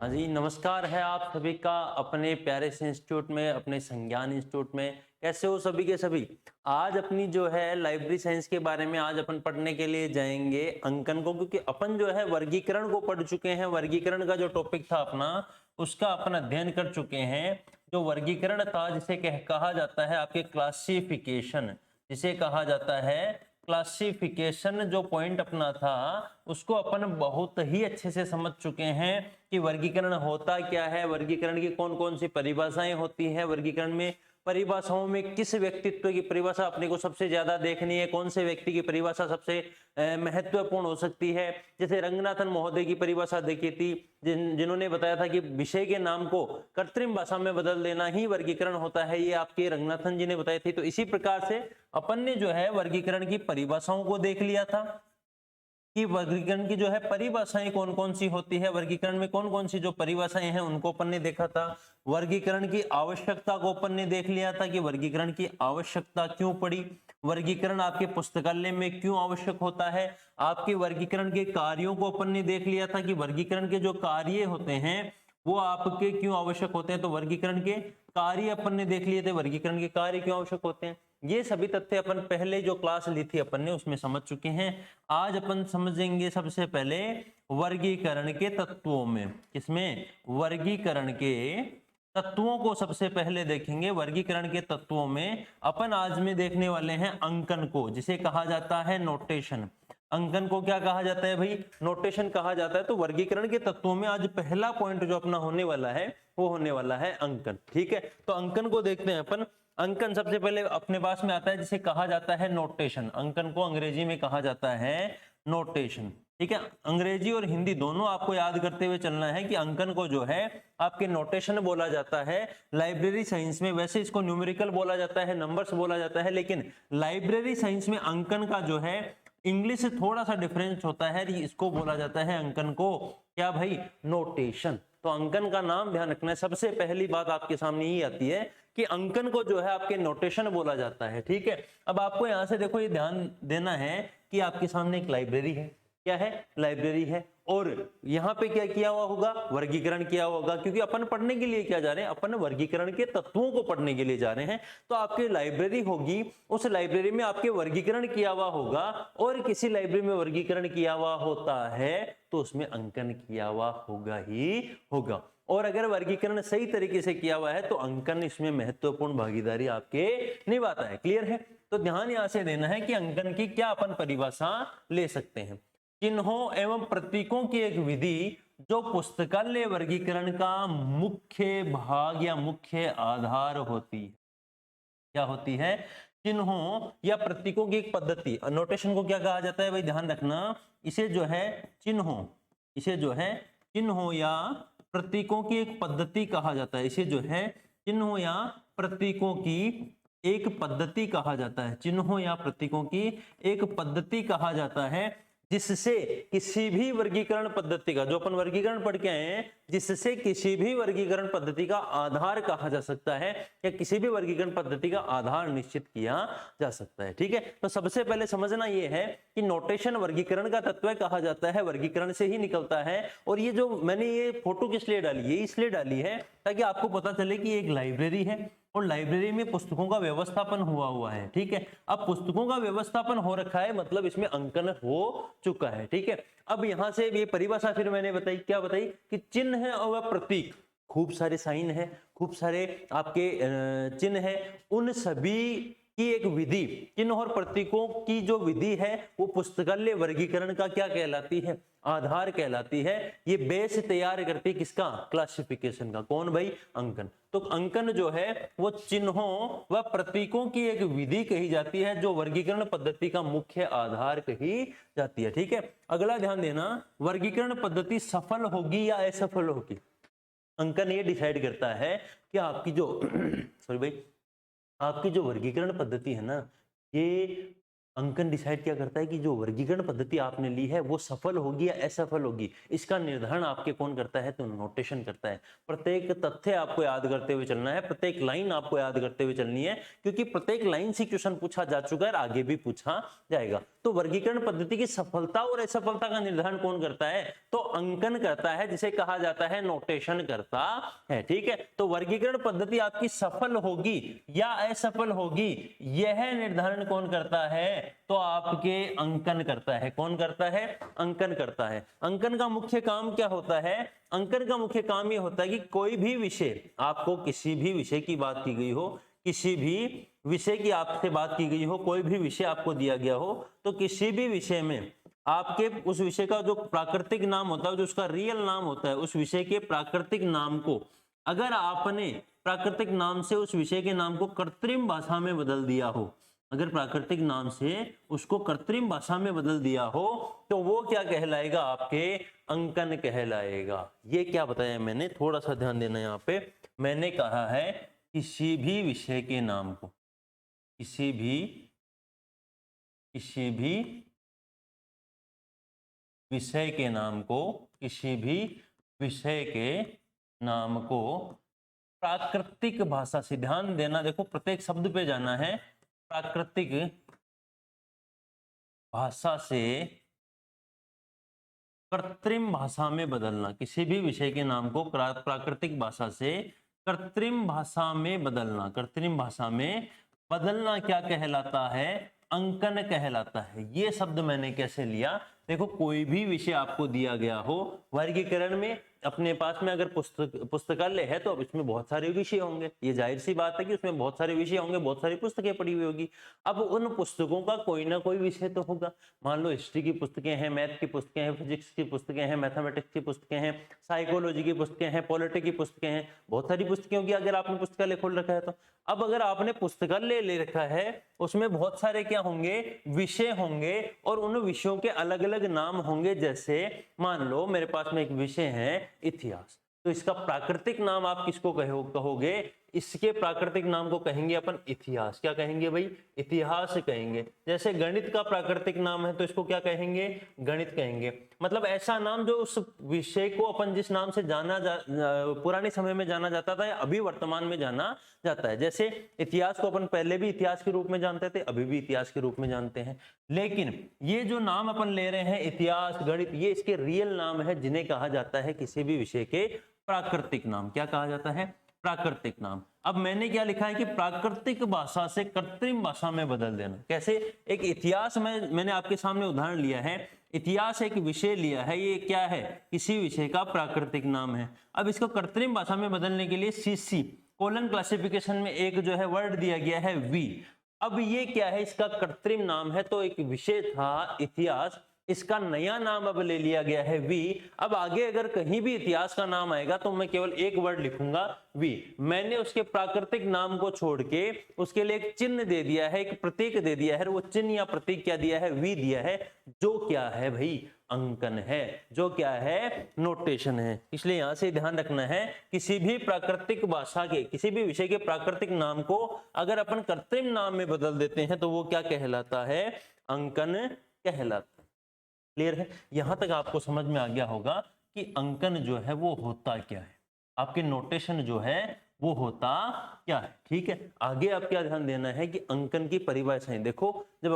हाँ जी, नमस्कार है आप सभी का अपने प्यारे से इंस्टीट्यूट में, अपने संज्ञान इंस्टीट्यूट में। कैसे हो सभी के सभी। आज अपनी जो है लाइब्रेरी साइंस के बारे में आज अपन पढ़ने के लिए जाएंगे अंकन को, क्योंकि अपन जो है वर्गीकरण को पढ़ चुके हैं। वर्गीकरण का जो टॉपिक था अपना, उसका अपन अध्ययन कर चुके हैं। जो वर्गीकरण था जिसे कहा जाता है आपके क्लासिफिकेशन, जिसे कहा जाता है क्लासिफिकेशन, जो पॉइंट अपना था उसको अपन बहुत ही अच्छे से समझ चुके हैं कि वर्गीकरण होता क्या है, वर्गीकरण की कौन कौन सी परिभाषाएं होती हैं, वर्गीकरण में परिभाषाओं में किस व्यक्तित्व की परिभाषा अपने को सबसे ज्यादा देखनी है, कौन से व्यक्ति की परिभाषा सबसे महत्वपूर्ण हो सकती है। जैसे रंगनाथन महोदय की परिभाषा देखी थी, जिन्होंने बताया था कि विषय के नाम को कृत्रिम भाषा में बदल देना ही वर्गीकरण होता है। ये आपके रंगनाथन जी ने बताई थी। तो इसी प्रकार से अपन ने जो है वर्गीकरण की परिभाषाओं को देख लिया था कि वर्गीकरण की जो है परिभाषाएं कौन कौन सी होती है, वर्गीकरण में कौन कौन सी जो परिभाषाएं हैं उनको अपन ने देखा था। वर्गीकरण की आवश्यकता को अपन ने देख लिया था कि वर्गीकरण की आवश्यकता क्यों पड़ी, वर्गीकरण आपके पुस्तकालय में क्यों आवश्यक होता है। आपके वर्गीकरण के कार्यों को अपन ने देख लिया था कि वर्गीकरण के जो कार्य होते हैं वो आपके क्यों आवश्यक होते हैं। तो वर्गीकरण के कार्य अपन ने देख लिए थे, वर्गीकरण के कार्य क्यों आवश्यक होते हैं। ये सभी तथ्य अपन पहले जो क्लास ली थी अपन ने उसमें समझ चुके हैं। आज अपन समझेंगे सबसे पहले वर्गीकरण के तत्वों में। किसमें? वर्गीकरण के तत्वों को सबसे पहले देखेंगे। वर्गीकरण के तत्वों में अपन आज में देखने वाले हैं अंकन को, जिसे कहा जाता है नोटेशन। अंकन को क्या कहा जाता है भाई? नोटेशन कहा जाता है। तो वर्गीकरण के तत्वों में आज पहला पॉइंट जो अपना होने वाला है वो होने वाला है अंकन। ठीक है, तो अंकन को देखते हैं अपन। अंकन सबसे पहले अपने पास में आता है जिसे कहा जाता है नोटेशन। अंकन को अंग्रेजी में कहा जाता है नोटेशन। ठीक है, अंग्रेजी और हिंदी दोनों आपको याद करते हुए चलना है कि अंकन को जो है आपके नोटेशन बोला जाता है लाइब्रेरी साइंस में। वैसे इसको न्यूमेरिकल बोला जाता है, नंबर्स बोला जाता है, लेकिन लाइब्रेरी साइंस में अंकन का जो है इंग्लिश से थोड़ा सा डिफरेंस होता है। इसको बोला जाता है अंकन को क्या भाई? नोटेशन। तो अंकन का नाम ध्यान रखना है। सबसे पहली बात आपके सामने ये आती है कि अंकन को जो है आपके नोटेशन बोला जाता है। ठीक है, अब आपको यहां से देखो ये ध्यान देना है कि आपके सामने एक लाइब्रेरी है। क्या है? लाइब्रेरी है। और यहां पे क्या किया हुआ होगा? वर्गीकरण किया हुआ होगा, क्योंकि अपन पढ़ने के लिए क्या जा रहे हैं? अपन वर्गीकरण के तत्वों को पढ़ने के लिए जा रहे हैं। तो आपकी लाइब्रेरी होगी, उस लाइब्रेरी में आपके वर्गीकरण किया हुआ होगा, और किसी लाइब्रेरी में वर्गीकरण किया हुआ होता है तो उसमें अंकन किया हुआ होगा ही होगा। और अगर वर्गीकरण सही तरीके से किया हुआ है तो अंकन इसमें महत्वपूर्ण भागीदारी आपके निभाता है। क्लियर है? तो ध्यान यहां से देना है कि अंकन की क्या अपन परिभाषा ले सकते हैं। चिन्हों एवं प्रतीकों की एक विधि जो पुस्तकालय वर्गीकरण का मुख्य भाग या मुख्य आधार होती है। क्या होती है? चिन्हों या प्रतीकों की एक पद्धति। नोटेशन को क्या कहा जाता है भाई? ध्यान रखना, इसे जो है चिन्हों, इसे जो है चिन्हों या प्रतीकों की एक पद्धति कहा जाता है। इसे जो है चिन्हों या प्रतीकों की एक पद्धति कहा जाता है। चिन्हों या प्रतीकों की एक पद्धति कहा जाता है, जिससे किसी भी वर्गीकरण पद्धति का, जो अपन वर्गीकरण पढ़ के आए हैं, जिससे किसी भी वर्गीकरण पद्धति का आधार कहा जा सकता है या किसी भी वर्गीकरण पद्धति का आधार निश्चित किया जा सकता है। ठीक है, तो सबसे पहले समझना यह है कि नोटेशन वर्गीकरण का तत्व कहा जाता है, वर्गीकरण से ही निकलता है। और ये जो मैंने ये फोटो किस लिए डाली है? इसलिए डाली है ताकि आपको पता चले कि एक लाइब्रेरी है और लाइब्रेरी में पुस्तकों का व्यवस्थापन हुआ है। ठीक है, अब पुस्तकों का व्यवस्थापन हो रखा है, मतलब इसमें अंकन हो चुका है। ठीक है, अब यहां से ये परिभाषा फिर मैंने बताई, क्या बताई? कि चिन्ह है और प्रतीक, खूब सारे साइन है, खूब सारे आपके चिन्ह है, उन सभी की एक विधि, चिन्ह और प्रतीकों की जो विधि है वो पुस्तकालय वर्गीकरण का क्या कहलाती है? आधार कहलाती है। ये बेस तैयार करती है किसका? क्लासिफिकेशन का। कौन भाई? अंकन। तो अंकन जो है वो चिन्हों व प्रतीकों की एक विधि कही जाती है, जो वर्गीकरण पद्धति का मुख्य आधार कही जाती है। ठीक है, अगला ध्यान देना, वर्गीकरण पद्धति सफल होगी या असफल होगी, अंकन ये डिसाइड करता है कि आपकी जो सॉरी भाई, आपकी जो वर्गीकरण पद्धति है ना, ये अंकन डिसाइड क्या करता है कि जो वर्गीकरण पद्धति आपने ली है वो सफल होगी या असफल होगी। इसका निर्धारण आपके कौन करता है? तो नोटेशन करता है। प्रत्येक तथ्य आपको याद करते हुए चलना है, प्रत्येक लाइन आपको याद करते हुए चलनी है, क्योंकि प्रत्येक लाइन से क्वेश्चन पूछा जा चुका है और आगे भी पूछा जाएगा। तो वर्गीकरण पद्धति की सफलता और असफलता का निर्धारण कौन करता है? तो अंकन करता है, जिसे कहा जाता है नोटेशन करता है। ठीक है, तो वर्गीकरण पद्धति आपकी सफल होगी या असफल होगी, यह निर्धारण कौन करता है? तो आपके अंकन करता है। कौन करता है? अंकन करता है। अंकन का मुख्य काम क्या होता है? अंकन का मुख्य काम यह होता है कि कोई भी विषय, आपको किसी भी विषय की बात की गई हो, किसी भी विषय की आपसे बात की गई हो, कोई भी विषय आपको दिया गया हो, तो किसी भी विषय में आपके उस विषय का जो प्राकृतिक नाम होता है, जो उसका रियल नाम होता है, उस विषय के प्राकृतिक नाम को अगर आपने प्राकृतिक नाम से उस विषय के नाम को कृत्रिम भाषा में बदल दिया हो, अगर प्राकृतिक नाम से उसको कृत्रिम भाषा में बदल दिया हो, तो वो क्या कहलाएगा? आपके अंकन कहलाएगा। ये क्या बताया मैंने, थोड़ा सा ध्यान देना यहाँ पे। मैंने कहा है किसी भी विषय के नाम को, किसी भी विषय के नाम को, किसी भी विषय के नाम को प्राकृतिक भाषा से, ध्यान देना, देखो प्रत्येक शब्द पे जाना है, प्राकृतिक भाषा से कृत्रिम भाषा में बदलना। किसी भी विषय के नाम को प्राकृतिक भाषा से कृत्रिम भाषा में बदलना। कृत्रिम भाषा में बदलना क्या कहलाता है? अंकन कहलाता है। ये शब्द मैंने कैसे लिया? देखो, कोई भी विषय आपको दिया गया हो वर्गीकरण में, अपने पास में अगर पुस्तकालय है तो अब इसमें बहुत सारे विषय होंगे, ये जाहिर सी बात है कि उसमें बहुत सारे विषय होंगे, बहुत सारी पुस्तकें पड़ी हुई होगी। अब उन पुस्तकों का कोई ना कोई विषय तो होगा। मान लो हिस्ट्री की पुस्तकें हैं, मैथ की पुस्तकें हैं, फिजिक्स की पुस्तकें हैं, मैथमेटिक्स की पुस्तकें हैं, साइकोलॉजी की पुस्तकें हैं, पॉलिटिक्स की पुस्तकें हैं, बहुत सारी पुस्तकें होगी अगर आपने पुस्तकालय खोल रखा है तो। अब अगर आपने पुस्तकालय ले रखा है, उसमें बहुत सारे क्या होंगे? विषय होंगे, और उन विषयों के अलग अलग नाम होंगे। जैसे मान लो मेरे पास में एक विषय है इतिहास, तो इसका प्राकृतिक नाम आप किसको कहोगे? इसके प्राकृतिक नाम को कहेंगे अपन इतिहास। क्या कहेंगे भाई? इतिहास कहेंगे। जैसे गणित का प्राकृतिक नाम है तो इसको क्या कहेंगे? गणित कहेंगे। मतलब ऐसा नाम जो उस विषय को अपन जिस नाम से पुराने समय में जाना जाता था या अभी वर्तमान में जाना जाता है। जैसे इतिहास को अपन पहले भी इतिहास के रूप में जानते थे, अभी भी इतिहास के रूप में जानते हैं, लेकिन ये जो नाम अपन ले रहे हैं इतिहास, गणित, ये इसके रियल नाम है, जिन्हें कहा जाता है किसी भी विषय के प्राकृतिक नाम। क्या कहा जाता है? प्राकृतिक नाम। अब मैंने क्या लिखा है कि प्राकृतिक भाषा से कृत्रिम भाषा में बदल देना। कैसे? एक इतिहास में मैंने आपके सामने उदाहरण लिया है, इतिहास एक विषय लिया है, ये क्या है? किसी विषय का प्राकृतिक नाम है। अब इसको कृत्रिम भाषा में बदलने के लिए सीसी कोलन क्लासिफिकेशन में एक जो है वर्ड दिया गया है वी। अब ये क्या है? इसका कृत्रिम नाम है। तो एक विषय था इतिहास, इसका नया नाम अब ले लिया गया है वी। अब आगे अगर कहीं भी इतिहास का नाम आएगा तो मैं केवल एक वर्ड लिखूंगा वी। मैंने उसके प्राकृतिक नाम को छोड़ के उसके लिए एक चिन्ह दे दिया है, एक प्रतीक दे दिया है। वो चिन्ह या प्रतीक क्या दिया है? वी दिया है, जो क्या है भाई? अंकन है, जो क्या है? नोटेशन है। इसलिए यहां से ध्यान रखना है, किसी भी प्राकृतिक भाषा के, किसी भी विषय के प्राकृतिक नाम को अगर अपन कृत्रिम नाम में बदल देते हैं तो वो क्या कहलाता है? अंकन कहलाता है। क्लियर है? यहां तक आपको समझ में आ गया होगा कि अंकन जो है वो होता क्या है, आपके नोटेशन जो है वो होता क्या है। ठीक है, आगे आप क्या ध्यान देना है कि अंकन की परिभाषाएं। देखो, जब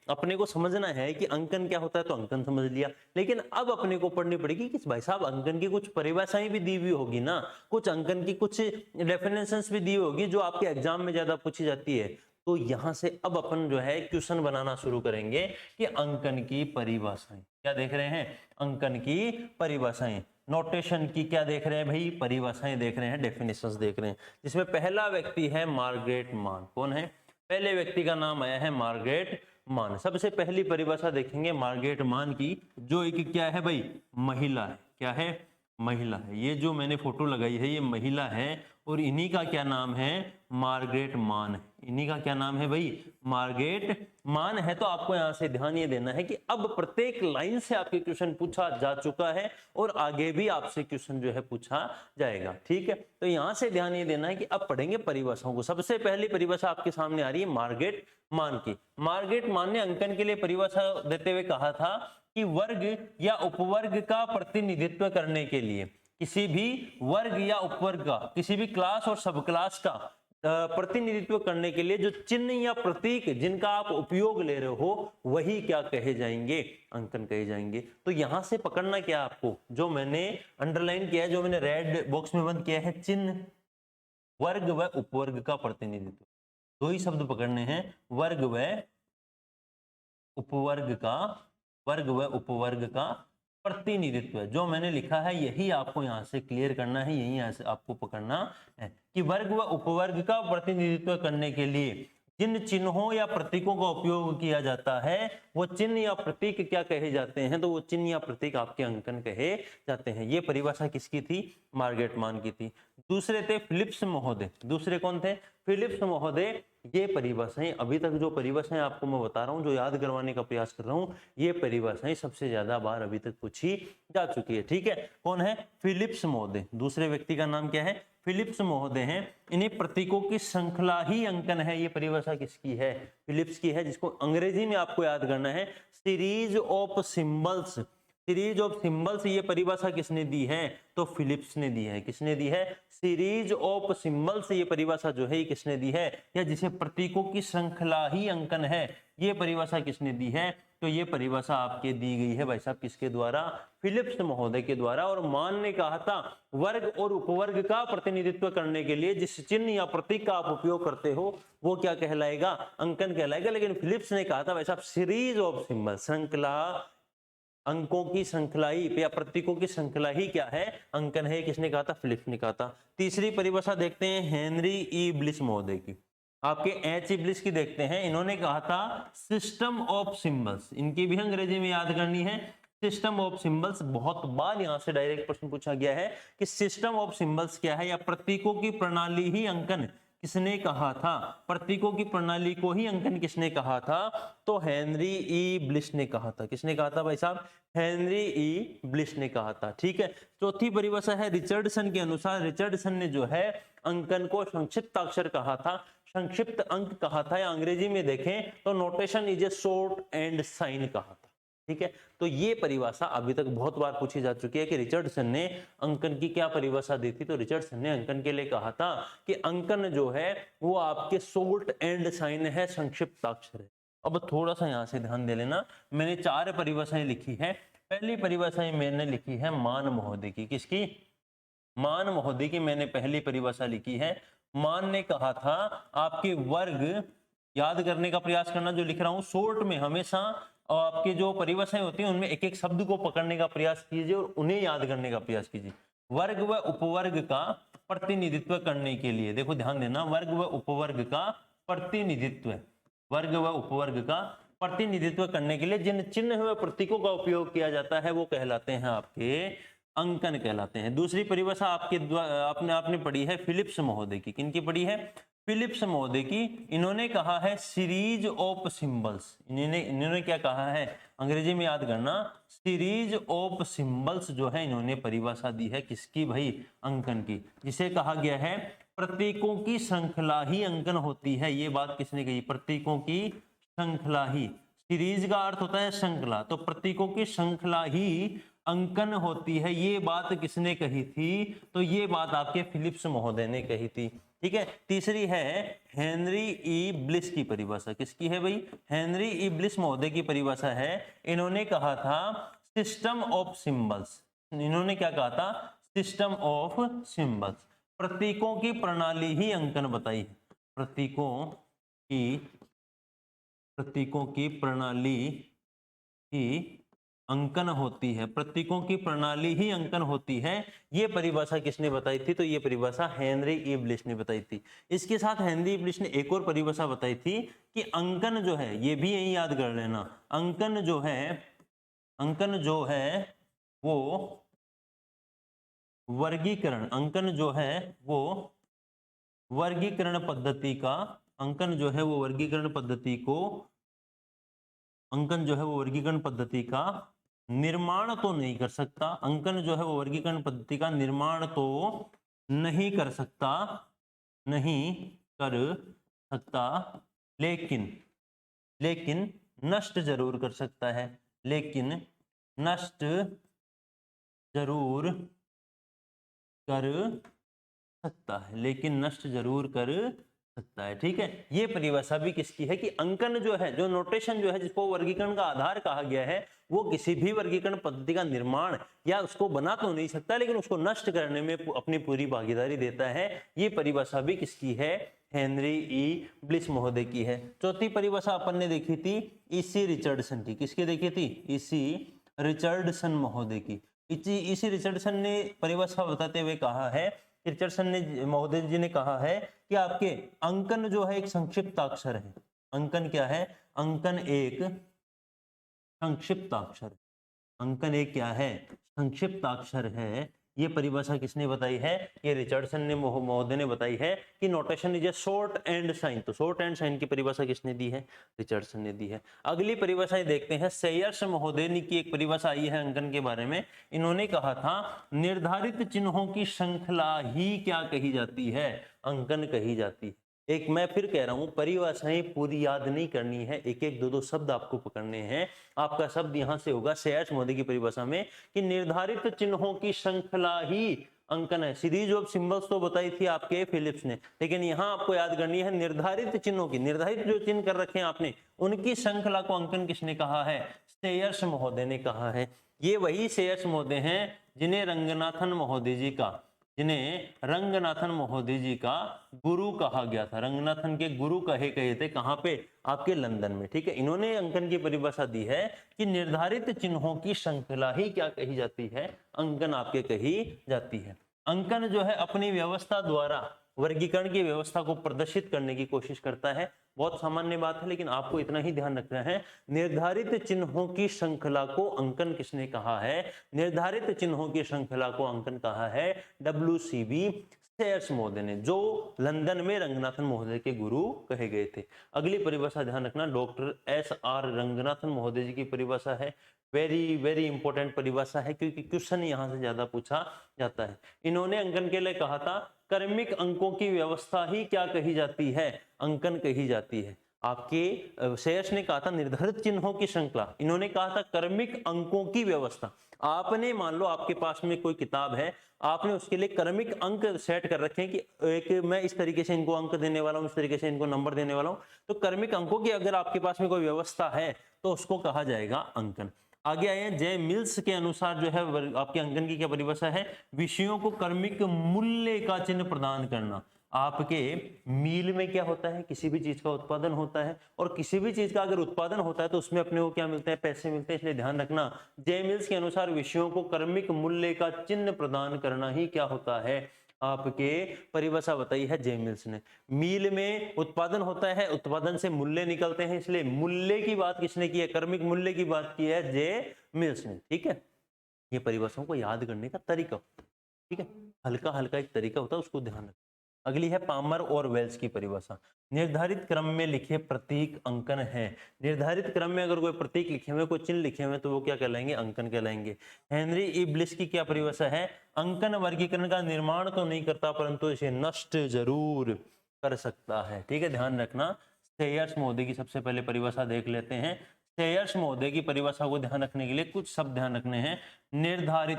अपने को समझना है कि अंकन क्या होता है तो अंकन समझ लिया, लेकिन अब अपने को पढ़नी पड़ेगी कि भाई साहब अंकन की कुछ परिभाषाएं भी दी हुई होगी ना, कुछ अंकन की कुछ डेफिनेशंस भी दी होगी जो आपके एग्जाम में ज्यादा पूछी जाती है। तो यहां से अब अपन जो है क्वेश्चन बनाना शुरू करेंगे कि अंकन की परिभाषाएं क्या देख रहे हैं? अंकन की परिभाषाएं। नोटेशन की क्या देख रहे हैं भाई? परिभाषाएं देख रहे हैं, डेफिनेशंस देख रहे हैं, जिसमें पहला व्यक्ति है मार्गरेट मान। कौन है? पहले व्यक्ति का नाम आया है मार्गरेट मान। सबसे पहली परिभाषा देखेंगे मार्गरेट मान की, जो एक क्या है भाई? महिला है। क्या है? महिला है। ये जो मैंने फोटो लगाई है ये महिला है, और इन्हीं का क्या नाम है? मार्गरेट मान है। इन्हीं का क्या नाम है भाई? मार्गरेट मान है। तो आपको यहां से ध्यान ये देना है कि अब प्रत्येक लाइन से आपके क्वेश्चन पूछा जा चुका है और आगे भी आपसे क्वेश्चन जो है पूछा जाएगा। ठीक है, तो यहां से ध्यान ये देना है कि अब पढ़ेंगे परिभाषाओं को। सबसे पहली परिभाषा आपके सामने आ रही है मार्गरेट मान की। मार्गरेट मान ने अंकन के लिए परिभाषा देते हुए कहा था कि वर्ग या उपवर्ग का प्रतिनिधित्व करने के लिए, किसी भी वर्ग या उपवर्ग का, किसी भी क्लास और सब क्लास का प्रतिनिधित्व करने के लिए जो चिन्ह या प्रतीक जिनका आप उपयोग ले रहे हो वही क्या कहे जाएंगे, अंकन कहे जाएंगे। तो यहां से पकड़ना क्या आपको, जो मैंने अंडरलाइन किया है, जो मैंने रेड बॉक्स में बंद किया है, चिन्ह, वर्ग व उपवर्ग का प्रतिनिधित्व, दो ही शब्द पकड़ने हैं, वर्ग व उपवर्ग का, वर्ग व उपवर्ग का प्रतिनिधित्व। जो मैंने लिखा है यही आपको यहां से क्लियर करना है, यही यहां से आपको पकड़ना है कि वर्ग व उपवर्ग का प्रतिनिधित्व करने के लिए जिन चिन्हों या प्रतीकों का उपयोग किया जाता है वो चिन्ह या प्रतीक क्या कहे जाते हैं, तो वो चिन्ह या प्रतीक आपके अंकन कहे जाते हैं। ये परिभाषा किसकी थी, मार्गरेट मान की थी। दूसरे थे फिलिप्स महोदय, दूसरे कौन थे, फिलिप्स महोदय। ये परिभाषाएं अभी तक जो परिभाषाएं आपको मैं बता रहा हूं, जो याद करवाने का प्रयास कर रहा हूं, ये परिभाषाएं सबसे ज्यादा बार अभी तक पूछी जा चुकी है। ठीक है, कौन है, फिलिप्स महोदय। दूसरे व्यक्ति का नाम क्या है, फिलिप्स महोदय हैं। इन्हीं प्रतीकों की श्रृंखला ही अंकन है। ये परिभाषा किसकी है, फिलिप्स की है, जिसको अंग्रेजी में आपको याद करना है, series of symbols. Series of symbols ये परिभाषा किसने दी है, तो फिलिप्स ने दी है। किसने दी है, सीरीज ऑफ सिंबल्स ये परिभाषा जो है किसने दी है, या जिसे प्रतीकों की श्रृंखला ही अंकन है, ये परिभाषा किसने दी है, तो ये परिभाषा आपके दी गई है भाई साहब किसके द्वारा, फिलिप्स महोदय के द्वारा। और मान ने कहा था वर्ग और उपवर्ग का प्रतिनिधित्व करने के लिए जिस चिन्ह या प्रतीक का आप उपयोग करते हो वो क्या कहलाएगा, अंकन कहलाएगा। लेकिन फिलिप्स ने कहा था भाई साहब सीरीज ऑफ सिंबल, श्रृंखला, अंकों की श्रृंखला ही या प्रतीकों की श्रृंखला ही क्या है, अंकन है। किसने कहा था, फिलिप्स ने कहा था। तीसरी परिभाषा देखते हैं हेनरी ई ब्लिस महोदय की, आपके एच ई ब्लिस की देखते हैं। इन्होंने कहा था सिस्टम ऑफ सिंबल्स, इनकी भी अंग्रेजी में याद करनी है, सिस्टम ऑफ सिंबल्स। बहुत बार यहां से डायरेक्ट प्रश्न पूछा गया है कि सिस्टम ऑफ सिंबल्स क्या है, या प्रतीकों की प्रणाली ही अंकन किसने कहा था, प्रतीकों की प्रणाली को ही अंकन किसने कहा था, तो हेनरी ई ब्लिस ने कहा था। किसने कहा था भाई साहब, हेनरी ई ब्लिस ने कहा था। ठीक है, चौथी परिभाषा है रिचर्डसन के अनुसार। रिचर्डसन ने जो है अंकन को संक्षिप्ताक्षर कहा था, संक्षिप्त अंक कहा था, या अंग्रेजी में देखें तो notation is a shorthand sign कहा था। ठीक है, तो ये परिभाषा अभी तक बहुत बार पूछी जा चुकी है कि रिचर्डसन ने अंकन की क्या परिभाषा दी थी। तो रिचर्डसन ने अंकन के लिए कहा था कि अंकन जो है वो आपके शॉर्ट एंड साइन है, संक्षिप्ताक्षर है। अब थोड़ा सा यहां से ध्यान दे लेना, मैंने 4 परिभाषाएं लिखी है। पहली परिभाषा मैंने लिखी है मान महोदय की, किसकी, मान महोदय की मैंने पहली परिभाषा लिखी है। मान ने कहा था आपके वर्ग, याद करने का प्रयास करना जो लिख रहा हूं शॉर्ट में, हमेशा आपके जो परिभाषाएं होती हैं उनमें एक एक शब्द को पकड़ने का प्रयास कीजिए और उन्हें याद करने का प्रयास कीजिए। वर्ग व उपवर्ग का प्रतिनिधित्व करने के लिए, देखो ध्यान देना, वर्ग व उपवर्ग का प्रतिनिधित्व, वर्ग व उपवर्ग का प्रतिनिधित्व करने के लिए जिन चिन्ह व प्रतीकों का उपयोग किया जाता है वो कहलाते हैं आपके अंकन कहलाते हैं। दूसरी परिभाषा आपने पढ़ी है फिलिप्स महोदय की, किनकी पढ़ी है, फिलिप्स महोदय की। इन्होंने कहा है सीरीज ऑफ सिंबल्स, इन्होंने क्या कहा है, अंग्रेजी में याद करना, सीरीज ऑफ सिंबल्स जो है इन्होंने परिभाषा दी है किसकी भाई, अंकन की, जिसे कहा गया है प्रतीकों की श्रृंखला ही अंकन होती है। ये बात किसने कही, प्रतीकों की श्रृंखला ही, सीरीज का अर्थ होता है श्रृंखला, तो प्रतीकों की श्रृंखला ही अंकन होती है। ये बात किसने कही थी, तो ये बात आपके फिलिप्स महोदय ने कही थी। ठीक है, तीसरी है हेनरी ई ब्लिस की परिभाषा, किसकी है भाई, हेनरी ई ब्लिस महोदय की परिभाषा है। इन्होंने कहा था सिस्टम ऑफ सिंबल्स, इन्होंने क्या कहा था, सिस्टम ऑफ सिंबल्स, प्रतीकों की प्रणाली ही अंकन बताई है, प्रतीकों की प्रणाली ही अंकन होती है, प्रतीकों की प्रणाली ही अंकन होती है। ये परिभाषा किसने बताई थी, तो ये परिभाषा हेनरी ई ब्लिस ने बताई थी। इसके साथ हेनरी ई ब्लिस ने एक और परिभाषा बताई थी कि अंकन जो है, ये भी यही याद कर लेना, अंकन जो है वो वर्गीकरण, अंकन जो है वो वर्गीकरण पद्धति का, अंकन जो है वो वर्गीकरण पद्धति को, अंकन जो है वो वर्गीकरण पद्धति का निर्माण तो नहीं कर सकता, अंकन जो है वो वर्गीकरण पद्धति का निर्माण तो नहीं कर सकता, लेकिन नष्ट जरूर कर सकता है, लेकिन नष्ट जरूर कर सकता है, लेकिन नष्ट जरूर कर सकता है। ठीक है, ये परिभाषा भी किसकी है कि अंकन जो है, जो नोटेशन जो है, जिसको वर्गीकरण का आधार कहा गया है, वो किसी भी वर्गीकरण पद्धति का निर्माण या उसको बना तो नहीं सकता, लेकिन उसको नष्ट करने में अपनी पूरी भागीदारी देता है। ये परिभाषा भी किसकी है? हेनरी ई ब्लिस महोदय की है। चौथी परिभाषा अपन ने देखी थी ईसी रिचर्डसन की। किसकी देखी थी? ईसी रिचर्डसन महोदय की। ईसी रिचर्डसन ने परिभाषा बताते हुए कहा है, रिचर्डसन ने महोदय जी ने कहा है कि आपके अंकन जो है एक संक्षिप्ताक्षर है। अंकन क्या है? अंकन एक संक्षिप्ताक्षर। अंकन एक क्या है? संक्षिप्ताक्षर है। ये परिभाषा किसने बताई है? ये रिचर्डसन ने महोदय ने बताई है कि notation is a shorthand sign. तो शॉर्ट एंड साइन की परिभाषा किसने दी है? रिचर्डसन ने दी है। अगली परिभाषा देखते हैं, सेयर्स महोदय ने की एक परिभाषा आई है अंकन के बारे में। इन्होंने कहा था निर्धारित चिन्हों की श्रृंखला ही क्या कही जाती है? अंकन कही जाती है। एक मैं फिर कह रहा हूं, परिभाषाएं पूरी याद नहीं करनी है, एक एक दो दो शब्द आपको पकड़ने हैं। आपका शब्द यहां से होगा सेयर्स महोदय की परिभाषा में कि निर्धारित चिन्हों की श्रृंखला ही अंकन है। सीरीज ऑफ सिंबल्स तो बताई थी आपके फिलिप्स ने, लेकिन यहां आपको याद करनी है निर्धारित चिन्हों की, निर्धारित जो चिन्ह कर रखे हैं आपने, उनकी श्रृंखला को अंकन किसने कहा है? सेयर्स महोदय ने कहा है। ये वही सेयर्स महोदय हैं जिन्हें रंगनाथन महोदय जी का गुरु कहा गया था। रंगनाथन के गुरु कहे गए थे, कहां पे? आपके लंदन में। ठीक है, इन्होंने अंकन की परिभाषा दी है कि निर्धारित चिन्हों की श्रृंखला ही क्या कही जाती है? अंकन आपके कही जाती है। अंकन जो है अपनी व्यवस्था द्वारा वर्गीकरण की व्यवस्था को प्रदर्शित करने की कोशिश करता है। बहुत सामान्य बात है, लेकिन आपको इतना ही ध्यान रखना है, निर्धारित चिन्हों की श्रृंखला को अंकन किसने कहा है? निर्धारित चिन्हों की श्रृंखला को अंकन कहा है WCB सेयर्स महोदय ने, जो लंदन में रंगनाथन महोदय के गुरु कहे गए थे। अगली परिभाषा ध्यान रखना, डॉक्टर SR रंगनाथन महोदय जी की परिभाषा है। वेरी वेरी इंपॉर्टेंट परिभाषा है, क्योंकि क्वेश्चन यहां से ज्यादा पूछा जाता है। इन्होंने अंकन के लिए कहा था क्रमिक अंकों की व्यवस्था ही क्या कही जाती है? अंकन कही जाती है। आपके सेयर्स ने कहा था निर्धारित चिन्हों की श्रृंखला, इन्होंने कहा था क्रमिक अंकों की व्यवस्था। आपने मान लो आपके पास में कोई किताब है, आपने उसके लिए क्रमिक अंक सेट कर रखे हैं कि एक मैं इस तरीके से इनको अंक देने वाला हूं, इस तरीके से इनको नंबर देने वाला हूं। तो क्रमिक अंकों की अगर आपके पास में कोई व्यवस्था है तो उसको कहा जाएगा अंकन। आगे आए जे मिल्स के अनुसार जो है आपके अंकन की क्या परिभाषा है? विषयों को क्रमिक मूल्य का चिन्ह प्रदान करना। आपके मील में क्या होता है? किसी भी चीज का उत्पादन होता है, और किसी भी चीज का अगर उत्पादन होता है तो उसमें अपने को क्या मिलते हैं? पैसे मिलते हैं। इसलिए ध्यान रखना, जे मिल्स के अनुसार विषयों को क्रमिक मूल्य का चिन्ह प्रदान करना ही क्या होता है? आपके परिभाषा बताई है जे मिल्स ने। मील में उत्पादन होता है, उत्पादन से मूल्य निकलते हैं, इसलिए मूल्य की बात किसने की है? क्रमिक मूल्य की बात की है जे मिल्स ने। ठीक है, ये परिभाषाओं को याद करने का तरीका, ठीक है, हल्का हल्का एक तरीका होता है, उसको ध्यान रखना। अगली है पामर और वेल्स की परिभाषा। निर्धारित क्रम में लिखे प्रतीक अंकन है। निर्धारित क्रम में अगर कोई प्रतीक लिखे हुए, कोई चिन्ह लिखे हुए, तो वो क्या कहलाएंगे? अंकन कहलाएंगे। हेनरी ई ब्लिस की क्या परिभाषा है? अंकन वर्गीकरण का निर्माण तो नहीं करता, परंतु इसे नष्ट जरूर कर सकता है। ठीक है, ध्यान रखना। सेयर्स महोदय की सबसे पहले परिभाषा देख लेते हैं। सेयर्स महोदय की परिभाषा को ध्यान रखने के लिए कुछ शब्द ध्यान रखने हैं। निर्धारित,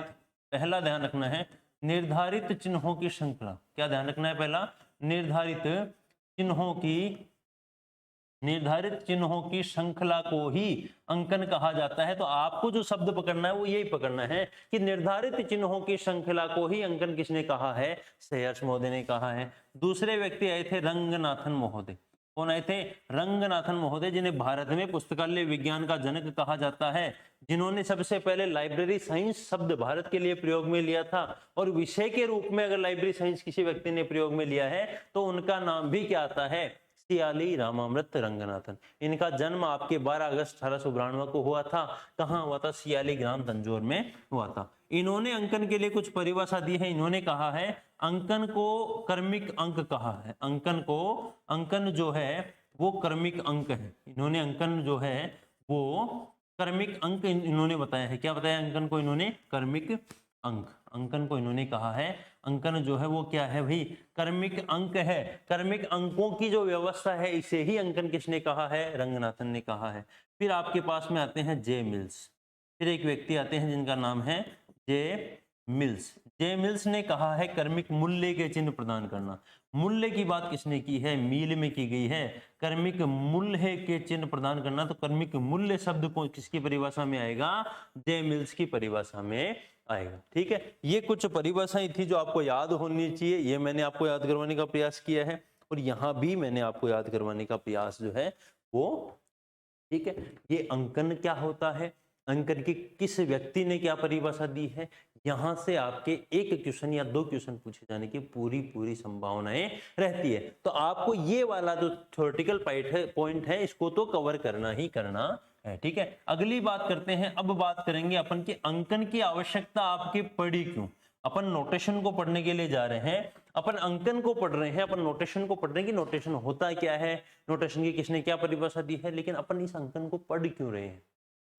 पहला ध्यान रखना है निर्धारित चिन्हों की श्रृंखला। क्या ध्यान रखना है? पहला, निर्धारित चिन्हों की श्रृंखला को ही अंकन कहा जाता है। तो आपको जो शब्द पकड़ना है वो यही पकड़ना है कि निर्धारित चिन्हों की श्रृंखला को ही अंकन किसने कहा है? सेयर्स महोदय ने कहा है। दूसरे व्यक्ति आए थे रंगनाथन महोदय। कौन आए थे? रंगनाथन महोदय, जिन्हें भारत में पुस्तकालय विज्ञान का जनक कहा जाता है, जिन्होंने सबसे पहले लाइब्रेरी साइंस शब्द भारत के लिए प्रयोग में लिया था। और विषय के रूप में अगर लाइब्रेरी साइंस किसी व्यक्ति ने प्रयोग में लिया है तो उनका नाम भी क्या आता है? सियाली रामामृत रंगनाथन। इनका जन्म आपके 12 अगस्त 1892 को हुआ था। कहाँ हुआ था? सियाली ग्राम तंजौर में हुआ था। इन्होंने अंकन के लिए कुछ परिभाषा दी है। इन्होंने कहा है अंकन को क्रमिक अंक कहा है। अंकन जो है वो क्रमिक अंक है। इन्होंने अंकन जो है वो क्रमिक अंक इन्होंने बताया है। क्या बताया अंकन को? इन्होंने क्रमिक अंक, अंकन को इन्होंने कहा है अंकन जो है वो क्या है भाई? क्रमिक अंक है। क्रमिक अंकों की जो व्यवस्था है इसे ही अंकन किसने कहा है? रंगनाथन ने कहा है। फिर आपके पास में आते हैं जे मिल्स। फिर एक व्यक्ति आते हैं जिनका नाम है जे मिल्स। जे मिल्स ने कहा है कर्मिक मूल्य के चिन्ह प्रदान करना। मूल्य की बात किसने की है? मील में की गई है। कर्मिक मूल्य के चिन्ह प्रदान करना, तो कर्मिक मूल्य शब्द को किसकी परिभाषा में आएगा? जे मिल्स की परिभाषा में आएगा। ठीक है, ये कुछ परिभाषाएं थी जो आपको याद होनी चाहिए, ये मैंने आपको याद करवाने का प्रयास किया है और यहाँ भी मैंने आपको याद करवाने का प्रयास जो है वो, ठीक है। ये अंकन क्या होता है, अंकन की किस व्यक्ति ने क्या परिभाषा दी है, यहां से आपके एक क्वेश्चन या दो क्वेश्चन पूछे जाने की पूरी संभावनाएं रहती है। तो आपको ये वाला जो थ्योरेटिकल पॉइंट है इसको तो कवर करना ही करना है। ठीक है, अगली बात करते हैं। अब बात करेंगे अपन की अंकन की आवश्यकता आपकी पड़ी क्यों। अपन नोटेशन को पढ़ने के लिए जा रहे हैं, अपन अंकन को पढ़ रहे हैं, अपन नोटेशन को पढ़ रहे हैं कि नोटेशन होता क्या है, नोटेशन की किसने क्या परिभाषा दी है, लेकिन अपन इस अंकन को पढ़ क्यों रहे हैं।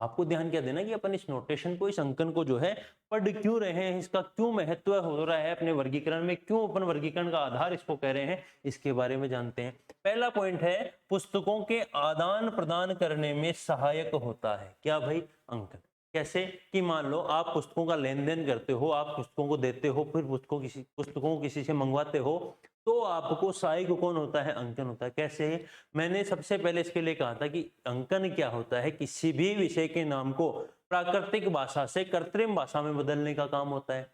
आपको ध्यान क्या देना कि अपन इस नोटेशन को, इस अंकन को जो है पढ़ क्यों रहे हैं, इसका क्यों महत्व हो रहा है अपने वर्गीकरण में, क्यों अपन वर्गीकरण का आधार इसको कह रहे हैं, इसके बारे में जानते हैं। पहला पॉइंट है, पुस्तकों के आदान प्रदान करने में सहायक होता है। क्या भाई? अंकन। कैसे? कि मान लो आप पुस्तकों का लेन देन करते हो, आप पुस्तकों को देते हो, फिर पुस्तकों को किसी से मंगवाते हो, तो आपको सहायक कौन होता है? अंकन होता है। कैसे? मैंने सबसे पहले इसके लिए कहा था कि अंकन क्या होता है, किसी भी विषय के नाम को प्राकृतिक भाषा से कृत्रिम भाषा में बदलने का काम होता है।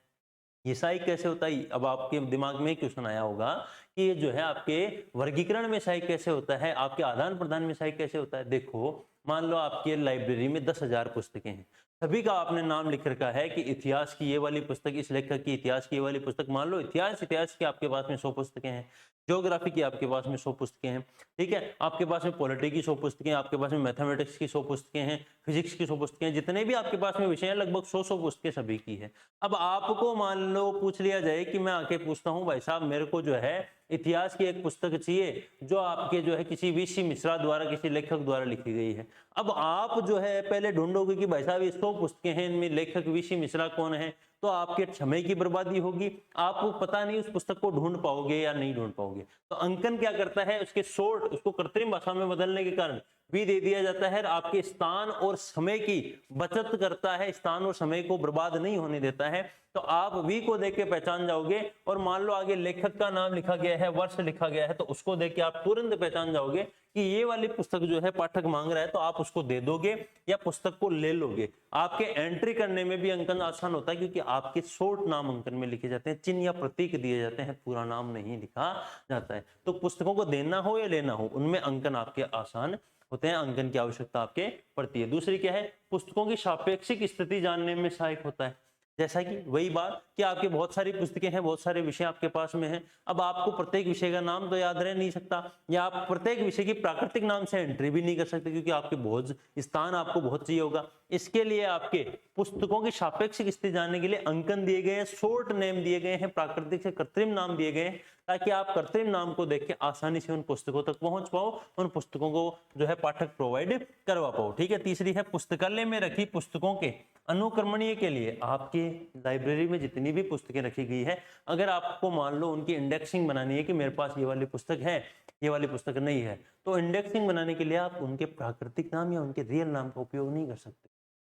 ये सहायक कैसे होता है? अब आपके दिमाग में क्वेश्चन आया होगा कि ये जो है आपके वर्गीकरण में सहायक कैसे होता है, आपके आदान प्रदान में सहायक कैसे होता है। देखो, मान लो आपके लाइब्रेरी में 10,000 पुस्तकें हैं, सभी का आपने नाम लिख रखा है कि इतिहास की ये वाली पुस्तक, इस लेखक की इतिहास की ये वाली पुस्तक। मान लो इतिहास की आपके पास में 100 पुस्तकें हैं, ज्योग्राफी की आपके पास में 100 पुस्तकें हैं, ठीक है, आपके पास में पॉलिटी की 100 पुस्तकें, आपके पास में मैथमेटिक्स की 100 पुस्तकें हैं, फिजिक्स की 100 पुस्तकें, जितने भी आपके पास में विषय हैं लगभग 100 पुस्तकें सभी की है। अब आपको मान लो पूछ लिया जाए कि मैं आके पूछता हूँ भाई साहब मेरे को जो है इतिहास की एक पुस्तक चाहिए जो आपके जो है किसी वीसी मिश्रा द्वारा, किसी लेखक द्वारा लिखी गई है। अब आप जो है पहले ढूंढोगे कि भाई साहब ये 100 पुस्तकें हैं, इनमें लेखक वीसी मिश्रा कौन है, तो आपके समय की बर्बादी होगी, आपको पता नहीं उस पुस्तक को ढूंढ पाओगे या नहीं ढूंढ पाओगे। तो अंकन क्या करता है, उसके शॉर्ट, उसको कृत्रिम भाषा में बदलने के कारण भी दे दिया जाता है, आपके स्थान और समय की बचत करता है, स्थान और समय को बर्बाद नहीं होने देता है। तो आप वी को देख के पहचान जाओगे, और मान लो आगे लेखक का नाम लिखा गया है, वर्ष लिखा गया है, तो उसको देख के आप तुरंत पहचान जाओगे कि ये वाली पुस्तक जो है पाठक मांग रहा है, तो आप उसको दे दोगे या पुस्तक को ले लोगे। आपके एंट्री करने में भी अंकन आसान होता है क्योंकि आपके शॉर्ट नाम अंकन में लिखे जाते हैं, चिन्ह या प्रतीक दिए जाते हैं, पूरा नाम नहीं लिखा जाता है। तो पुस्तकों को देना हो या लेना हो, उनमें अंकन आपके आसान होते हैं, अंकन की आवश्यकता आपके पड़ती है। दूसरी क्या है, पुस्तकों की सापेक्षिक स्थिति जानने में सहायक होता है। जैसा कि वही बात कि आपके बहुत सारी पुस्तकें हैं, बहुत सारे विषय आपके पास में हैं, अब आपको प्रत्येक विषय का नाम तो याद रह नहीं सकता, या आप प्रत्येक विषय की प्राकृतिक नाम से एंट्री भी नहीं कर सकते क्योंकि आपके बहुत स्थान आपको बहुत चाहिए होगा। इसके लिए आपके पुस्तकों की सापेक्षिक स्थिति जानने के लिए अंकन दिए गए हैं, शॉर्ट नेम दिए गए हैं, प्राकृतिक से कृत्रिम नाम दिए गए हैं, ताकि आप कृत्रिम नाम को देख के आसानी से उन पुस्तकों तक पहुंच पाओ, उन पुस्तकों को जो है पाठक प्रोवाइड करवा पाओ। ठीक है, तीसरी है, पुस्तकालय में रखी पुस्तकों के अनुक्रमणीय के लिए आपके लाइब्रेरी में जितनी भी पुस्तकें रखी गई है, अगर आपको मान लो उनकी इंडेक्सिंग बनानी है कि मेरे पास ये वाली पुस्तक है, ये वाली पुस्तक नहीं है, तो इंडेक्सिंग बनाने के लिए आप उनके प्राकृतिक नाम या उनके रियल नाम का उपयोग नहीं कर सकते,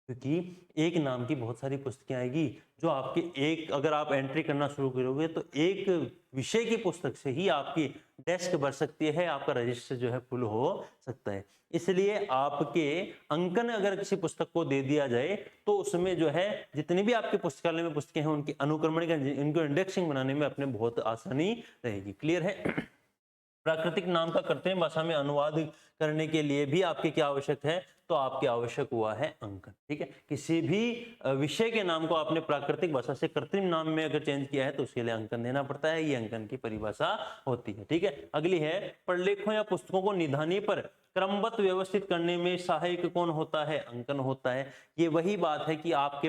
क्योंकि एक नाम की बहुत सारी पुस्तकें आएगी जो आपके एक, अगर आप एंट्री करना शुरू करोगे तो एक विषय की पुस्तक से ही आपकी डेस्क भर सकती है, आपका रजिस्टर जो है फुल हो सकता है। इसलिए आपके अंकन अगर किसी पुस्तक को दे दिया जाए तो उसमें जो है जितनी भी आपके पुस्तकालय में पुस्तकें हैं उनकी अनुक्रमण का, इनको इंडेक्सिंग बनाने में अपने बहुत आसानी रहेगी। क्लियर है? प्राकृतिक नाम का कृत्रिम भाषा में अनुवाद करने के लिए भी आपके क्या आवश्यक है, तो आपके आवश्यक हुआ है अंकन। ठीक है, किसी भी विषय के नाम को आपने प्राकृतिक भाषा से कृत्रिम नाम में अगर चेंज किया है तो उसके लिए अंकन देना पड़ता है, ये अंकन की परिभाषा होती है। ठीक है, अगली है, प्रलेखों या पुस्तकों को निधानी पर क्रमबद्ध व्यवस्थित करने में सहायक कौन होता है? अंकन होता है। ये वही बात है कि आप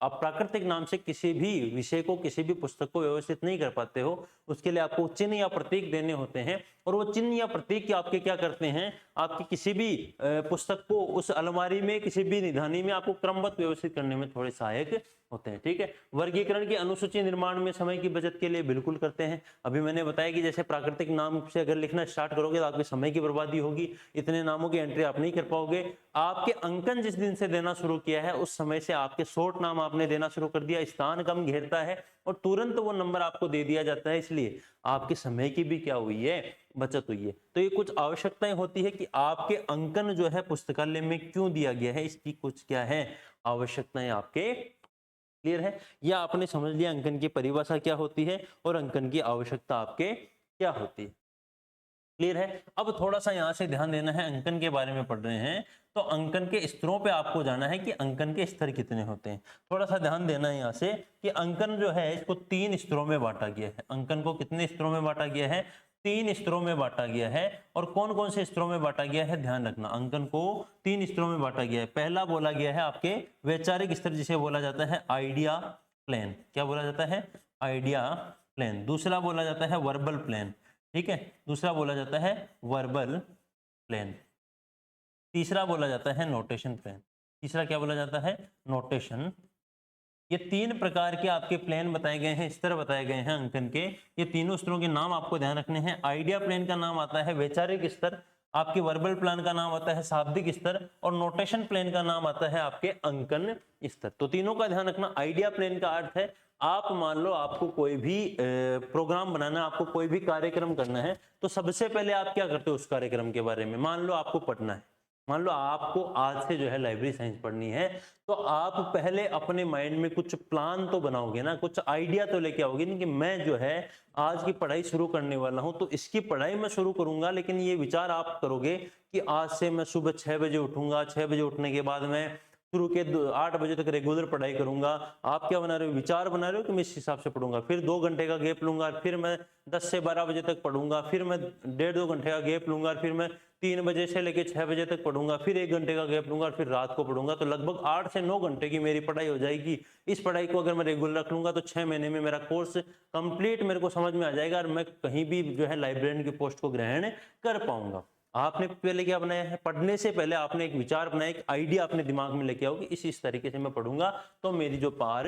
प्राकृतिक नाम से किसी भी विषय को, किसी भी पुस्तक को व्यवस्थित नहीं कर पाते हो, उसके लिए आपको चिन्ह या प्रतीक देने होते हैं, और वो चिन्ह या प्रतीक आपके क्या करते हैं, आपकी किसी भी पुस्तक को उस अलमारी में, किसी भी निधानी में आपको क्रमबद्ध व्यवस्थित करने में थोड़े सहायक होते हैं। ठीक है, वर्गीकरण की अनुसूची निर्माण में समय की बचत के लिए बिल्कुल करते हैं। अभी मैंने बताया कि जैसे प्राकृतिक नाम से अगर लिखना स्टार्ट करोगे तो आपके समय की बर्बादी होगी, इतने नामों की एंट्री आप नहीं कर पाओगे। आपके अंकन जिस दिन से देना शुरू किया है उस समय से आपके शॉर्ट नाम आपने देना शुरू कर दिया, स्थान कम घेरता है, और तुरंत वो नंबर आपको दे दिया जाता है, इसलिए आपके समय की भी क्या हुई है, बचत हुई है। तो ये कुछ आवश्यकताएं होती है कि आपके अंकन जो है पुस्तकालय में क्यों दिया गया है, इसकी कुछ क्या है आवश्यकताएं आपके क्लियर है, या आपने समझ लिया अंकन की परिभाषा क्या होती है और अंकन की आवश्यकता आपके क्या होती है। क्लियर है। अब थोड़ा सा यहाँ से ध्यान देना है, अंकन के बारे में पढ़ रहे हैं तो अंकन के स्तरों पे आपको जाना है कि अंकन के स्तर कितने होते हैं। थोड़ा सा ध्यान देना है यहाँ से कि अंकन जो है इसको 3 स्तरों में बांटा गया है। अंकन को कितने स्तरों में बांटा गया है, 3 स्तरों में बांटा गया है। और कौन कौन से स्तरों में बांटा गया है, ध्यान रखना, अंकन को 3 स्तरों में बांटा गया है। पहला बोला गया है आपके वैचारिक स्तर, जिसे बोला जाता है आइडिया प्लेन। क्या बोला जाता है, आइडिया प्लेन। दूसरा बोला जाता है वर्बल प्लेन, ठीक है, दूसरा बोला जाता है वर्बल प्लेन। तीसरा बोला जाता है नोटेशन प्लेन। तीसरा क्या बोला जाता है, नोटेशन। ये 3 प्रकार के आपके प्लेन बताए गए हैं, स्तर बताए गए हैं अंकन के। ये तीनों स्तरों के नाम आपको ध्यान रखने हैं। आइडिया प्लेन का नाम आता है वैचारिक स्तर, आपके वर्बल प्लेन का नाम आता है शाब्दिक स्तर, और नोटेशन प्लेन का नाम आता है आपके अंकन स्तर। तो तीनों का ध्यान रखना। आइडिया प्लेन का अर्थ है आप मान लो आपको कोई भी प्रोग्राम बनाना है, आपको कोई भी कार्यक्रम करना है, तो सबसे पहले आप क्या करते हो उस कार्यक्रम के बारे में, मान लो आपको पढ़ना है, मान लो आपको आज से जो है लाइब्रेरी साइंस पढ़नी है, तो आप पहले अपने माइंड में कुछ प्लान तो बनाओगे ना, कुछ आइडिया तो लेके आओगे ना कि मैं जो है आज की पढ़ाई शुरू करने वाला हूं, तो इसकी पढ़ाई मैं शुरू करूंगा। लेकिन ये विचार आप करोगे कि आज से मैं सुबह 6 बजे उठूंगा, 6 बजे उठने के बाद मैं शुरू के 8 बजे तक रेगुलर पढ़ाई करूंगा। आप क्या बना रहे हो, विचार बना रहे हो कि मैं इस हिसाब से पढ़ूंगा, फिर 2 घंटे का गैप लूंगा, फिर मैं 10 से 12 बजे तक पढ़ूंगा, फिर मैं 1.5-2 घंटे का गैप लूंगा, फिर मैं 3 बजे से लेकर 6 बजे तक पढ़ूंगा, फिर 1 घंटे का गैप लूंगा, फिर रात को पढ़ूंगा। तो लगभग 8 से 9 घंटे की मेरी पढ़ाई हो जाएगी। इस पढ़ाई को अगर मैं रेगुलर रख लूंगा तो 6 महीने में मेरा कोर्स कंप्लीट मेरे को समझ में आ जाएगा और मैं कहीं भी जो है लाइब्रेरियन की पोस्ट को ग्रहण कर पाऊंगा। आपने पहले क्या बनाया है, पढ़ने से पहले आपने एक विचार बनाया, एक आइडिया अपने दिमाग में लेके आओगे, इस तरीके से मैं पढ़ूंगा तो मेरी जो पार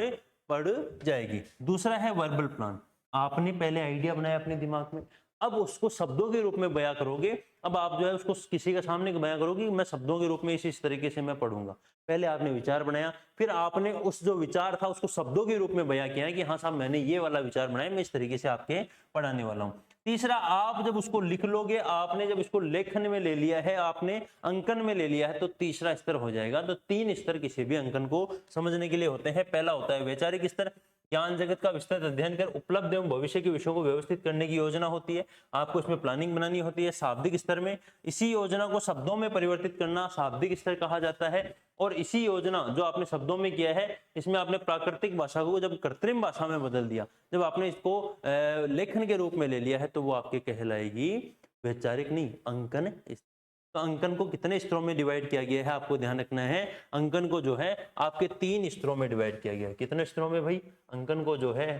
पढ़ जाएगी। दूसरा है वर्बल प्लान। आपने पहले आइडिया बनाया अपने दिमाग में, अब उसको शब्दों के रूप में बयां करोगे। अब आप जो है उसको किसी के सामने बयां करोगे, मैं शब्दों के रूप में इस तरीके से मैं पढ़ूंगा। पहले आपने विचार बनाया, फिर आपने उस जो विचार था उसको शब्दों के रूप में बयां किया है कि हाँ साहब मैंने ये वाला विचार बनाया, मैं इस तरीके से आपके पढ़ाने वाला हूँ। तीसरा, आप जब उसको लिख लोगे, आपने जब इसको लेखन में ले लिया है, आपने अंकन में ले लिया है, तो तीसरा स्तर हो जाएगा। तो 3 स्तर किसी भी अंकन को समझने के लिए होते हैं। पहला होता है वैचारिक स्तर, ज्ञान जगत का विस्तृत अध्ययन कर उपलब्ध एवं भविष्य के विषयों को व्यवस्थित करने की योजना होती है, आपको इसमें प्लानिंग बनानी होती है। शाब्दिक स्तर में इसी योजना को शब्दों में परिवर्तित करना शाब्दिक स्तर कहा जाता है। और इसी योजना जो आपने शब्दों में किया है, इसमें आपने प्राकृतिक भाषा को जब कृत्रिम भाषा में बदल दिया, जब आपने इसको लेखन के रूप में ले लिया है, तो वो आपके कहलाएगी वैचारिक नहीं, अंकन। तो अंकन को कितने स्तरों में डिवाइड किया गया है, आपको ध्यान रखना है। अंकन को जो है आपके 3 स्तरों में डिवाइड किया गया है। कितने स्तरों में भाई, अंकन को जो है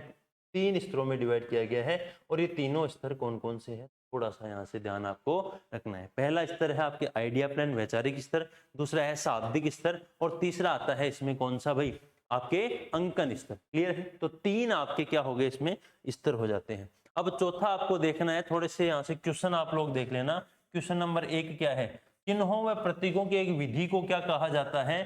3 स्तरों में डिवाइड किया गया है। और ये तीनों स्तर कौन कौन से हैं, थोड़ा सा यहाँ से ध्यान आपको रखना है। पहला स्तर है आपके आइडिया प्लान वैचारिक स्तर, दूसरा है शाब्दिक स्तर, और तीसरा आता है इसमें कौन सा भाई, आपके अंकन स्तर। क्लियर है। तो 3 आपके क्या हो गए इसमें स्तर हो जाते हैं। अब चौथा आपको देखना है, थोड़े से यहाँ से क्वेश्चन आप लोग देख लेना। क्वेश्चन नंबर 1 क्या है, चिन्हों व प्रतीकों की एक विधि को क्या कहा जाता है,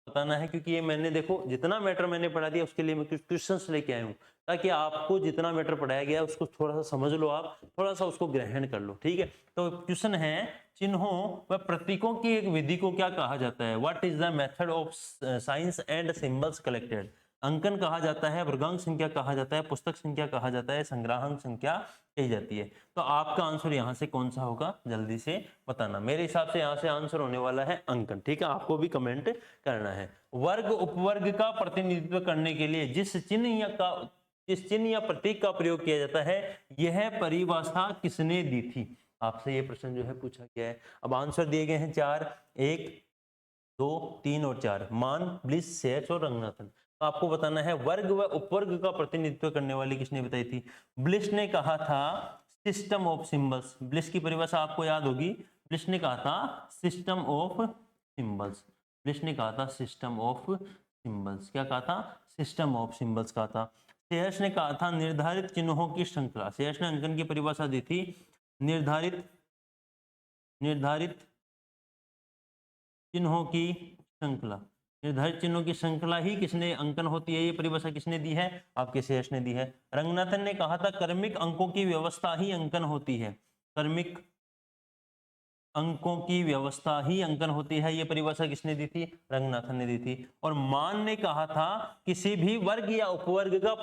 बताना है। क्योंकि ये मैंने देखो जितना मैटर मैंने पढ़ा दिया उसके लिए मैं कुछ क्वेश्चंस लेके आया हूँ, ताकि आपको जितना मैटर पढ़ाया गया उसको थोड़ा सा समझ लो, आप थोड़ा सा उसको ग्रहण कर लो। ठीक है। तो क्वेश्चन है, चिन्हों व प्रतीकों की एक विधि को क्या कहा जाता है, what is the method of science and symbols collected. अंकन कहा जाता है, वर्गांक संख्या कहा जाता है, पुस्तक संख्या कहा जाता है, संग्राहक संख्या कही जाती है। तो आपका आंसर यहाँ से कौन सा होगा, जल्दी से बताना। मेरे हिसाब से यहाँ से आंसर होने वाला है अंकन। ठीक है, आपको भी कमेंट करना है। वर्ग उपवर्ग का प्रतिनिधित्व करने के लिए जिस चिन्ह या प्रतीक का प्रयोग किया जाता है, यह परिभाषा किसने दी थी। आपसे ये प्रश्न जो है पूछा गया है। अब आंसर दिए गए हैं 4, 1, 2, 3 और 4, मान, ब्लिस, सेच और रंगनाथन। तो आपको बताना है वर्ग व उपवर्ग का प्रतिनिधित्व करने वाली किसने बताई थी। ब्लिस ने कहा था सिस्टम ऑफ सिंबल्स। ब्लिस की परिभाषा आपको याद होगी। ब्लिस ने कहा था सिस्टम ऑफ सिंबल्स। ब्लिस ने कहा था सिस्टम ऑफ सिंबल्स। क्या कहा था, सिस्टम ऑफ सिंबल्स कहा था। सेयर्स ने कहा था निर्धारित चिन्हों की श्रृंखला। सेयर्स ने अंकन की परिभाषा दी थी निर्धारित चिन्हों की श्रृंखला। निर्धारित चिन्हों की श्रृंखला ही किसने अंकन होती है, ये परिभाषा किसने दी है, आपके शेष ने दी है। रंगनाथन ने कहा था क्रमिक अंकों की व्यवस्था ही अंकन होती है, क्रमिक अंकों की व्यवस्था ही अंकन होती है, ये परिभाषा किसने दी थी, रंगनाथन ने दी थी। और मान ने कहा था किसी भी वर्ग या उपवर्ग का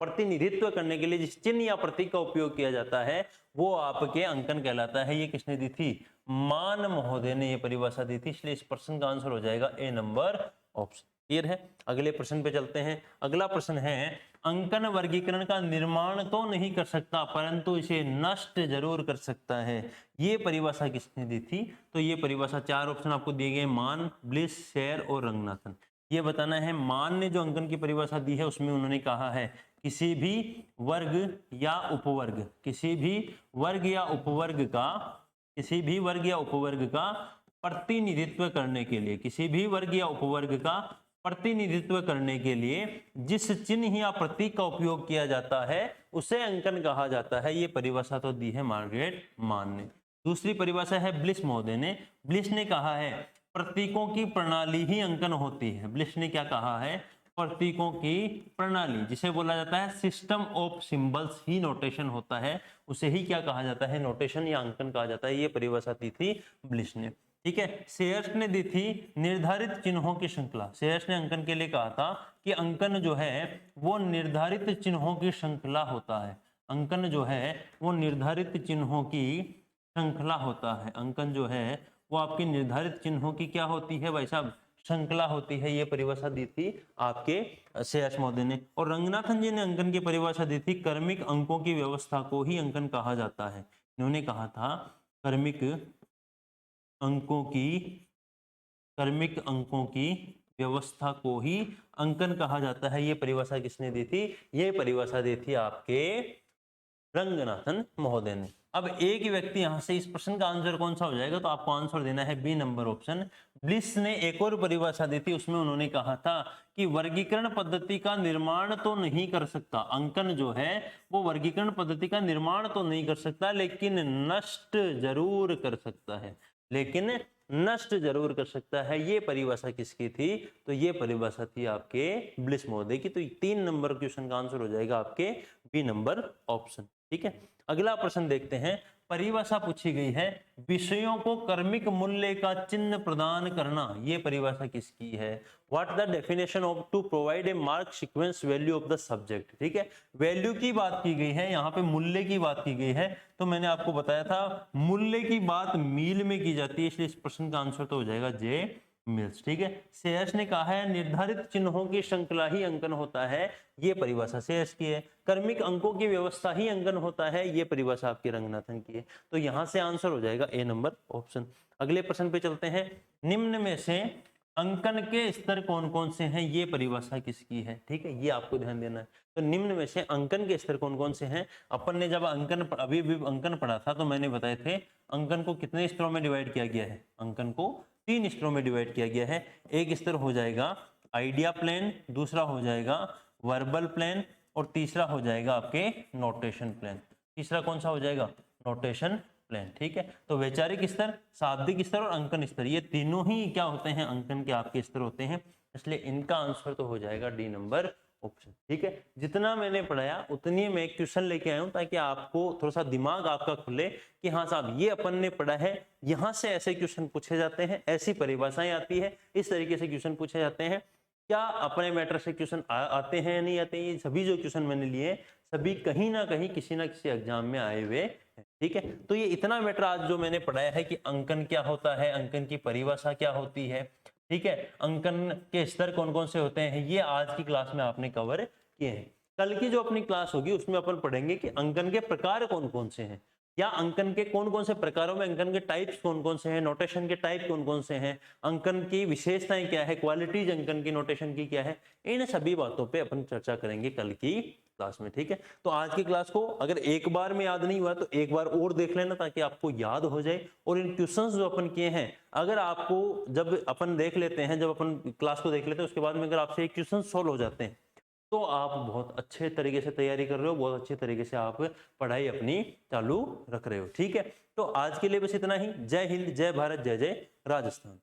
प्रतिनिधित्व करने के लिए जिस चिन्ह या प्रतीक का उपयोग किया जाता है वो आपके अंकन कहलाता है, ये किसने दी थी, मान महोदय ने ये परिभाषा दी थी। इसलिए इस प्रश्न का आंसर हो जाएगा ए नंबर ऑप्शन। क्लियर है। अगले प्रश्न पे चलते हैं। अगला प्रश्न है अंकन वर्गीकरण का निर्माण तो नहीं कर सकता परंतु इसे नष्ट जरूर कर सकता है, ये परिभाषा किसने दी थी, तो ये परिभाषा 4 ऑप्शन आपको दिए गए, मान, ब्लिस, शेर और रंगनाथन। ये बताना है मान ने जो अंकन की परिभाषा दी है उसमें उन्होंने कहा है किसी भी वर्ग या उपवर्ग, किसी भी वर्ग या उपवर्ग का, किसी भी वर्ग या उपवर्ग का प्रतिनिधित्व करने के लिए, किसी भी वर्ग या उपवर्ग का प्रतिनिधित्व करने के लिए जिस चिन्ह या प्रतीक का उपयोग किया जाता है उसे अंकन कहा जाता है, ये परिभाषा तो दी है मार्गरेट मान ने। दूसरी परिभाषा है ब्लिस महोदय ने। ब्लिस ने कहा है प्रतीकों की प्रणाली ही अंकन होती है। ब्लिस ने क्या कहा है, प्रतीकों की प्रणाली जिसे बोला जाता है system of symbols he notation होता है, उसे ही क्या कहा जाता है, नोटेशन या अंकन कहा जाता है, ये परिभाषा दी थी ब्लिस ने। ठीक है। सेयर्स ने दी थी निर्धारित चिन्हों की श्रृंखला। सेयर्स ने अंकन के लिए कहा था कि अंकन जो है वो निर्धारित चिन्हों की श्रृंखला होता है, अंकन जो है वो निर्धारित चिन्हों की श्रृंखला होता है, अंकन जो है वो आपकी निर्धारित चिन्हों की क्या होती है भाई साहब, श्रृंखला होती है, ये परिभाषा दी थी आपके शेष महोदय ने। और रंगनाथन जी ने अंकन की परिभाषा दी थी क्रमिक अंकों की व्यवस्था को ही अंकन कहा जाता है। इन्होंने कहा था क्रमिक अंकों की व्यवस्था को ही अंकन कहा जाता है, ये परिभाषा किसने दी थी, ये परिभाषा दी थी आपके रंगनाथन महोदय ने। अब एक ही व्यक्ति यहां से इस प्रश्न का आंसर कौन सा हो जाएगा, तो आपको आंसर देना है बी नंबर ऑप्शन। ब्लिस ने एक और परिभाषा दी थी, उसमें उन्होंने कहा था कि वर्गीकरण पद्धति का निर्माण तो नहीं कर सकता, अंकन जो है वो वर्गीकरण पद्धति का निर्माण तो नहीं कर सकता लेकिन नष्ट जरूर कर सकता है, लेकिन नष्ट जरूर कर सकता है। ये परिभाषा किसकी थी, तो ये परिभाषा थी आपके ब्लिस महोदय की। तो 3 नंबर क्वेश्चन का आंसर हो जाएगा आपके बी नंबर ऑप्शन। ठीक है। अगला प्रश्न देखते हैं। परिभाषा पूछी गई है विषयों को क्रमिक मूल्य का चिन्ह प्रदान करना, ये परिभाषा किसकी है, what the definition of to provide a mark sequence value of the subject. ठीक है, वैल्यू की बात की गई है, यहाँ पे मूल्य की बात की गई है। तो मैंने आपको बताया था मूल्य की बात मील में की जाती है, इसलिए इस प्रश्न का आंसर तो हो जाएगा जे मिल्स। ठीक है। सेयर्स ने कहा है निर्धारित चिन्हों की श्रृंखला ही अंकन होता है, ये परिभाषा सेयर्स की है। क्रमिक अंकों की व्यवस्था ही अंकन होता है, ये परिभाषा आपकी रंगनाथन की है। तो यहां से आंसर हो जाएगा ए नंबर ऑप्शन। अगले प्रश्न पे चलते हैं। निम्न में से अंकन के स्तर कौन कौन से हैं, ये परिभाषा किसकी है। ठीक है, ये आपको ध्यान देना है। तो निम्न में से अंकन के स्तर कौन कौन से हैं, अपन ने जब अंकन अभी अंकन पढ़ा था तो मैंने बताए थे अंकन को कितने स्तरों में डिवाइड किया गया है, अंकन को 3 स्तरों में डिवाइड किया गया है। एक स्तर हो जाएगा आइडिया प्लेन, दूसरा हो जाएगा वर्बल प्लेन और तीसरा हो जाएगा आपके नोटेशन प्लेन। तीसरा कौन सा हो जाएगा, नोटेशन प्लेन। ठीक है। तो वैचारिक स्तर, शाब्दिक स्तर और अंकन स्तर, ये तीनों ही क्या होते हैं, अंकन के आपके स्तर होते हैं, इसलिए इनका आंसर तो हो जाएगा डी नंबर ऑप्शन। ठीक है। जितना मैंने पढ़ाया उतनी मैं क्वेश्चन लेके आया हूं ताकि आपको थोड़ा सा दिमाग आपका खुले कि हाँ साहब ये अपन ने पढ़ा है, यहाँ से ऐसे क्वेश्चन पूछे जाते हैं, ऐसी परिभाषाएं आती है, इस तरीके से क्वेश्चन पूछे जाते हैं। क्या अपने मैटर से क्वेश्चन आते हैं या नहीं आते हैं, ये सभी जो क्वेश्चन मैंने लिए सभी कहीं ना कहीं किसी ना किसी एग्जाम में आए हुए हैं। ठीक है। तो ये इतना मैटर आज जो मैंने पढ़ाया है कि अंकन क्या होता है, अंकन की परिभाषा क्या होती है, ठीक है, अंकन के स्तर कौन कौन से होते हैं, ये आज की क्लास में आपने कवर किए हैं। कल की जो अपनी क्लास होगी उसमें अपन पढ़ेंगे कि अंकन के प्रकार कौन कौन से हैं, या अंकन के कौन कौन से प्रकारों में अंकन के टाइप्स कौन कौन से हैं, नोटेशन के टाइप कौन कौन से हैं, अंकन की विशेषताएं क्या है, क्वालिटीज अंकन की नोटेशन की क्या है, इन सभी बातों पे अपन चर्चा करेंगे कल की क्लास में। ठीक है। तो आज की क्लास को अगर एक बार में याद नहीं हुआ तो एक बार और देख लेना ताकि आपको याद हो जाए। और इन क्वेश्चंस जो अपन किए हैं, अगर आपको जब अपन देख लेते हैं, जब अपन क्लास को देख लेते हैं उसके बाद में अगर आपसे एक क्वेश्चन सोल्व हो जाते हैं तो आप बहुत अच्छे तरीके से तैयारी कर रहे हो, बहुत अच्छे तरीके से आप पढ़ाई अपनी चालू रख रहे हो। ठीक है। तो आज के लिए बस इतना ही। जय हिंद, जय भारत, जय जय राजस्थान।